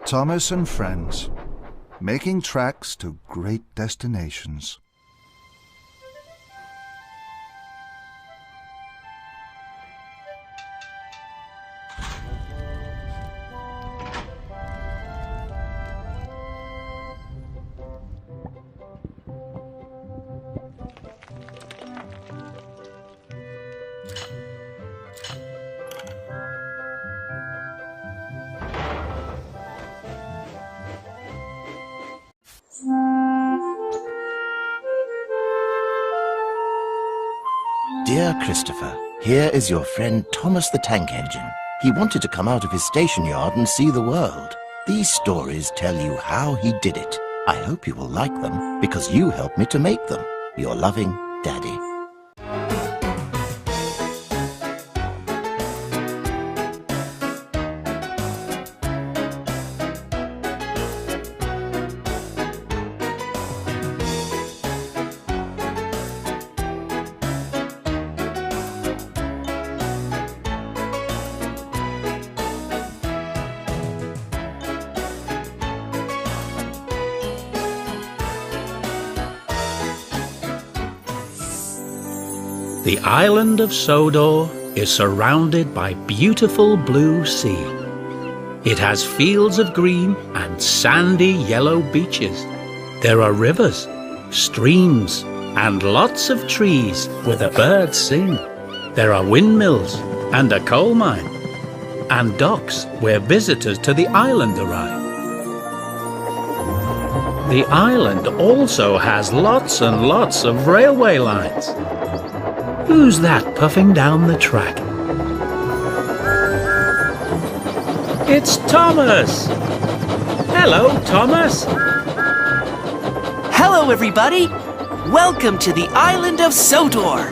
Thomas and friends, making tracks to great destinations. Dear Christopher, here is your friend Thomas the Tank Engine. He wanted to come out of his station yard and see the world. These stories tell you how he did it. I hope you will like them, because you helped me to make them. Your loving Daddy. The island of Sodor is surrounded by beautiful blue sea. It has fields of green and sandy yellow beaches. There are rivers, streams, and lots of trees where the birds sing. There are windmills and a coal mine, and docks where visitors to the island arrive. The island also has lots and lots of railway lines. Who's that puffing down the track? It's Thomas! Hello, Thomas! Hello, everybody! Welcome to the island of Sodor!